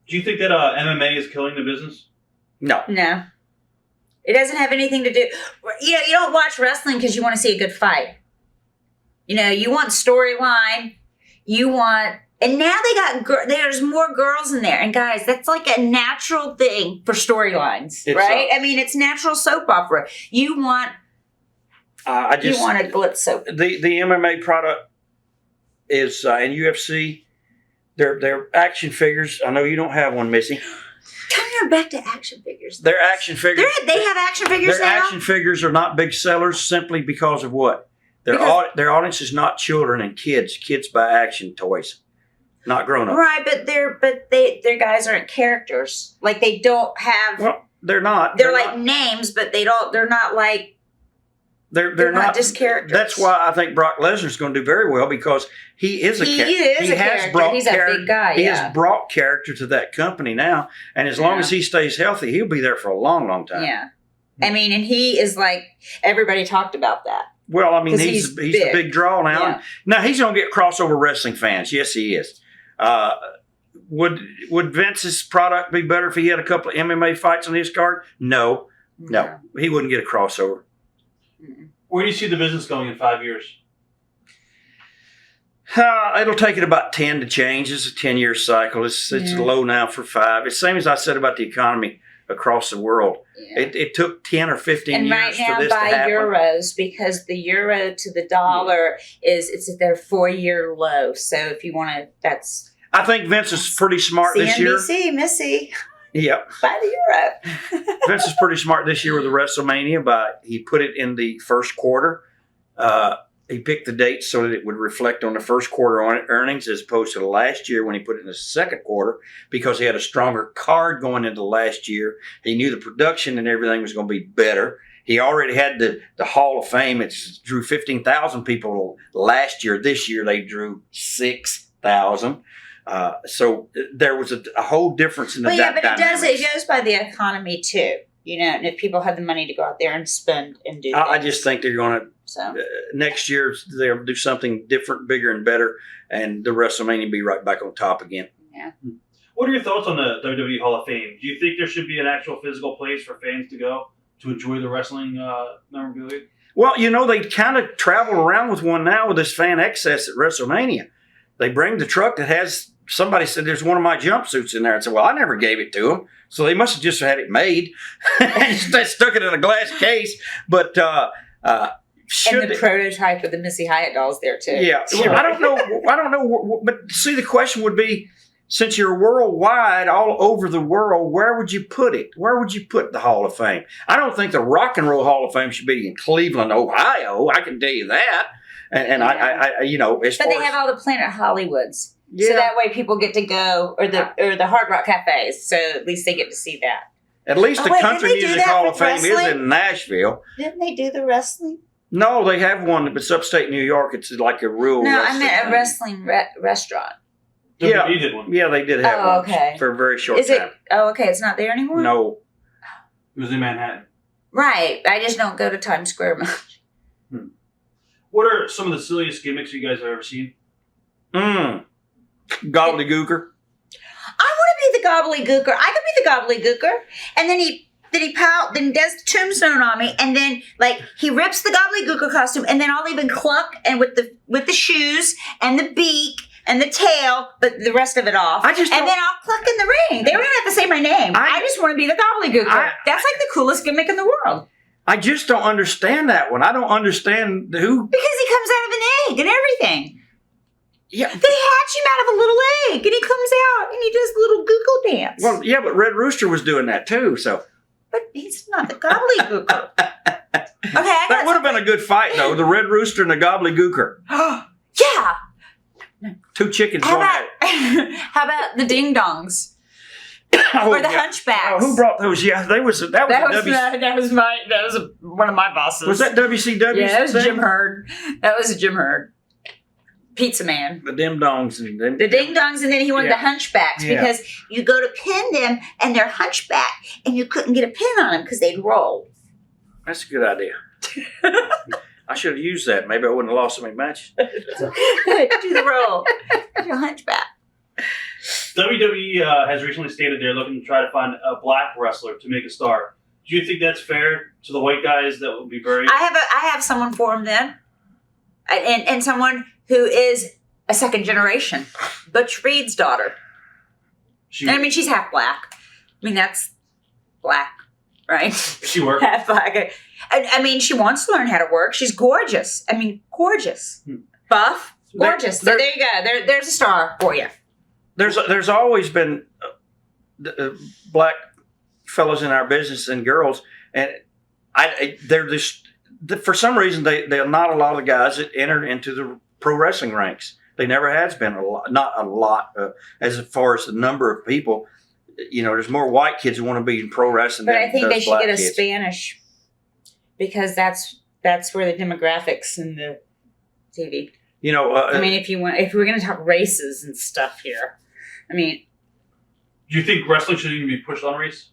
Do you think that MMA is killing the business? No. No. It doesn't have anything to do. You don't watch wrestling because you want to see a good fight. You want storyline. You want, and now there's more girls in there. And guys, that's like a natural thing for storylines, right? I mean, it's natural soap opera. You want, you want a glitz soap. The MMA product is in UFC. They're action figures. I know you don't have one, Missy. Coming back to action figures. They're action figures. They have action figures now? Their action figures are not big sellers simply because of what? Their audience is not children and kids. Kids buy action toys, not grown-ups. Right, but their guys aren't characters. Like, they don't have... Well, they're not. They're like not names, but they're not like... They're not just characters. That's why I think Brock Lesnar's going to do very well, because he is a character. He's a big guy. He has brought character to that company now, and as long as he stays healthy, he'll be there for a long, long time. Yeah, I mean, and he is like, everybody talked about that. Well, I mean, he's the big draw now. Yeah. Now he's going to get crossover wrestling fans. Yes, he is. Would Vince's product be better if he had a couple of MMA fights on his card? No, he wouldn't get a crossover. Where do you see the business going in 5 years? It'll take it about 10 to change. It's a 10-year cycle. It's low now for 5. It's the same as I said about the economy across the world. Yeah. It took 10 or 15 years for this to happen. And right now by euros, because the euro to the dollar it's at their 4-year low. So if you want to, that's... I think Vince is pretty smart this year. CNBC, Missy. Yep. By the euro. Vince is pretty smart this year with the WrestleMania, but he put it in the first quarter. He picked the date so that it would reflect on the first quarter earnings as opposed to the last year when he put it in the second quarter, because he had a stronger card going into last year. He knew the production and everything was going to be better. He already had the Hall of Fame. It drew 15,000 people last year. This year they drew 6,000. So there was a whole difference in the dynamics. But it goes by the economy too. And if people have the money to go out there and spend and do I just think they're going to, next year, they'll do something different, bigger, and better, and the WrestleMania will be right back on top again. Yeah. What are your thoughts on the WWE Hall of Fame? Do you think there should be an actual physical place for fans to go to enjoy the wrestling memorabilia? Well, they kind of travel around with one now with this fan excess at WrestleMania. They bring the truck that has... Somebody said there's one of my jumpsuits in there. I said, well, I never gave it to them. So they must have just had it made and stuck it in a glass case. But and the prototype of the Missy Hyatt doll's there too. Yeah. Well, I don't know. But see, the question would be, since you're worldwide, all over the world, where would you put it? Where would you put the Hall of Fame? I don't think the Rock and Roll Hall of Fame should be in Cleveland, Ohio. I can tell you that. And I as but far they have all the Planet Hollywoods. Yeah. So that way people get to go, or the Hard Rock Cafes. So at least they get to see that. At least the Country Music Hall of Fame is in Nashville. Didn't they do the wrestling? No, they have one, but it's upstate New York. It's like a real. No, I meant a wrestling restaurant. WWE did one. Yeah, they did have one for a very short time. It's not there anymore? No. It was in Manhattan. Right. I just don't go to Times Square much. What are some of the silliest gimmicks you guys have ever seen? Gobbledygooker. I want to be the gobbledygooker. I could be the gobbledygooker. And then he does the tombstone on me, and then he rips the gobbledygooker costume, and then I'll even cluck and with the shoes and the beak and the tail, but the rest of it off. And then I'll cluck in the ring. They don't even have to say my name. I just want to be the gobbledygooker. That's like the coolest gimmick in the world. I just don't understand that one. I don't understand who. Because he comes out of an egg and everything. Yeah. They hatch him out of a little egg, and he comes out and he does a little Google dance. Well, yeah, but Red Rooster was doing that too, so. But he's not the gobbledygooker. Okay, that would have been a good fight, though. The Red Rooster and the gobbledygooker. Yeah. Two chickens going at it. How about the ding dongs? Or the hunchbacks? Oh, who brought those? Yeah, that was one of my bosses. Was that WCW? Yeah, that was Jim Herd. That was Jim Herd. Pizza Man. The dim dongs. The ding dongs, and then he wanted the hunchbacks because you go to pin them and they're hunchback, and you couldn't get a pin on them because they'd roll. That's a good idea. I should have used that. Maybe I wouldn't have lost so many matches. Do the roll. You're a hunchback. WWE has recently stated they're looking to try to find a black wrestler to make a star. Do you think that's fair to the white guys that would be very... I have someone for him then. And someone who is a second generation. Butch Reed's daughter. She's half black. I mean, that's black, right? She works. Half black. I mean, she wants to learn how to work. She's gorgeous. I mean, gorgeous. Buff, gorgeous. So there you go. There's a star for you. There's always been black fellows in our business and girls, and they're just, for some reason, they're not a lot of the guys that enter into the pro wrestling ranks. They never has been not a lot as far as the number of people. You know, there's more white kids who want to be in pro wrestling. But than I think they should get a kids. Spanish, because that's where the demographics and the TV. You know, I mean, if we're going to talk races and stuff here, I mean, do you think wrestling should even be pushed on race?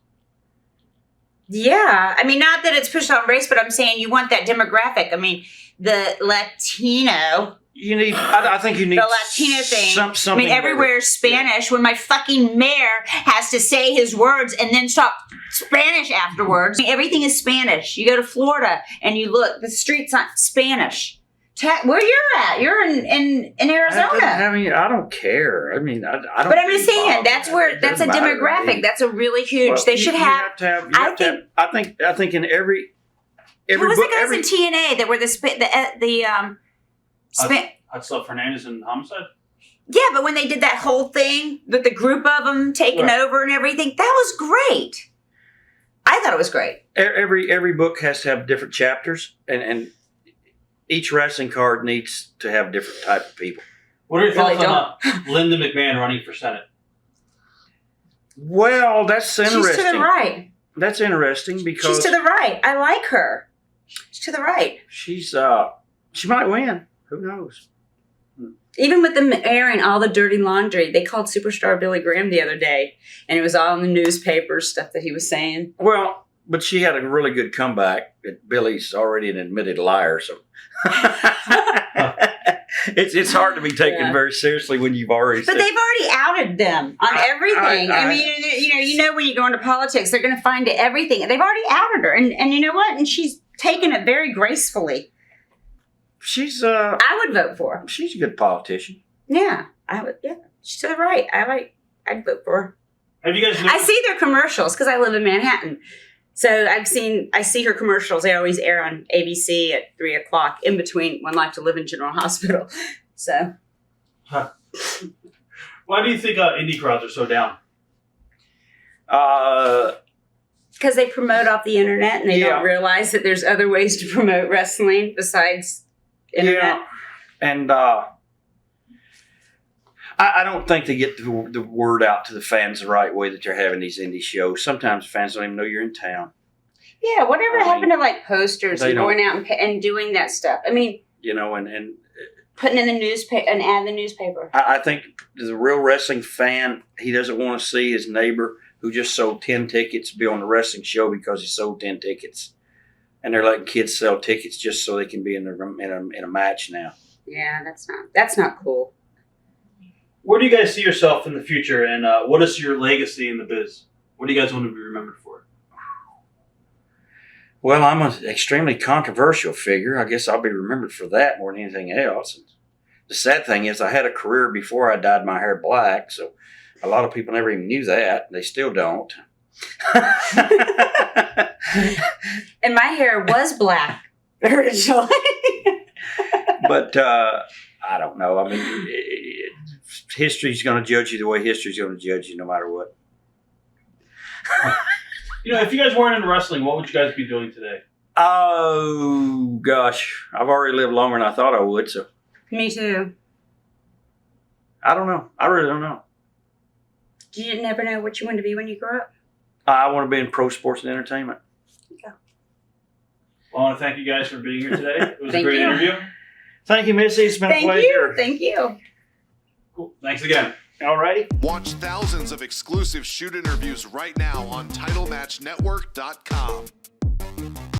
Yeah, I mean, not that it's pushed on race, but I'm saying you want that demographic. I mean, the Latino. You need. I think you need the Latino thing. Something. I mean, everywhere is Spanish. When my fucking mayor has to say his words and then stop Spanish afterwards. I mean, everything is Spanish. You go to Florida and you look, the streets on Spanish. Where you're at? You're in Arizona. I mean, I don't care. I mean, I don't. But I'm just saying that's a demographic. That's a really huge. Well, they should have. I think in every. Who was the guys in TNA that were Hudson Fernandez and Homicide? Yeah, but when they did that whole thing with the group of them taking over and everything, that was great. I thought it was great. Every book has to have different chapters, and each wrestling card needs to have different type of people. What are your thoughts on Linda McMahon running for Senate? Well, that's interesting. She's to the right. That's interesting because she's to the right. I like her. She's to the right. She might win. Who knows? Even with them airing all the dirty laundry, they called superstar Billy Graham the other day, and it was all in the newspapers, stuff that he was saying. Well, but she had a really good comeback. Billy's already an admitted liar, so it's hard to be taken very seriously when you've already. But they've already outed them on everything. I mean, you know, when you go into politics, they're going to find everything. They've already outed her, and you know what? And she's taken it very gracefully. I would vote for her. She's a good politician. Yeah, I would. Yeah, she's to the right. I'd vote for her. Have you guys? I see their commercials because I live in Manhattan, so I see her commercials. They always air on ABC at 3:00 in between One Life to Live in General Hospital. So, why do you think indie crowds are so down? Because they promote off the internet and they don't realize that there's other ways to promote wrestling besides internet. Yeah. And I don't think they get the word out to the fans the right way that they're having these indie shows. Sometimes fans don't even know you're in town. Yeah, whatever happened to like posters and going out and doing that stuff? I mean, you know, and putting in the newspaper, an ad in the newspaper. I think the real wrestling fan, he doesn't want to see his neighbor who just sold 10 tickets be on the wrestling show because he sold 10 tickets. And they're letting kids sell tickets just so they can be in a match now. Yeah, that's not cool. Where do you guys see yourself in the future, and what is your legacy in the biz? What do you guys want to be remembered for? Well, I'm an extremely controversial figure. I guess I'll be remembered for that more than anything else. And the sad thing is I had a career before I dyed my hair black, so a lot of people never even knew that. They still don't. And my hair was black originally. But I don't know. I mean, history's going to judge you the way history's going to judge you no matter what. You know, if you guys weren't in wrestling, what would you guys be doing today? Oh, gosh. I've already lived longer than I thought I would, so. Me too. I don't know. I really don't know. You never know what you want to be when you grow up? I want to be in pro sports and entertainment. Yeah. Well, I want to thank you guys for being here today. It was a great interview. Thank you, Missy. It's been a pleasure. Thank you. Cool. Thanks again. All righty. Watch thousands of exclusive shoot interviews right now on TitleMatchNetwork.com.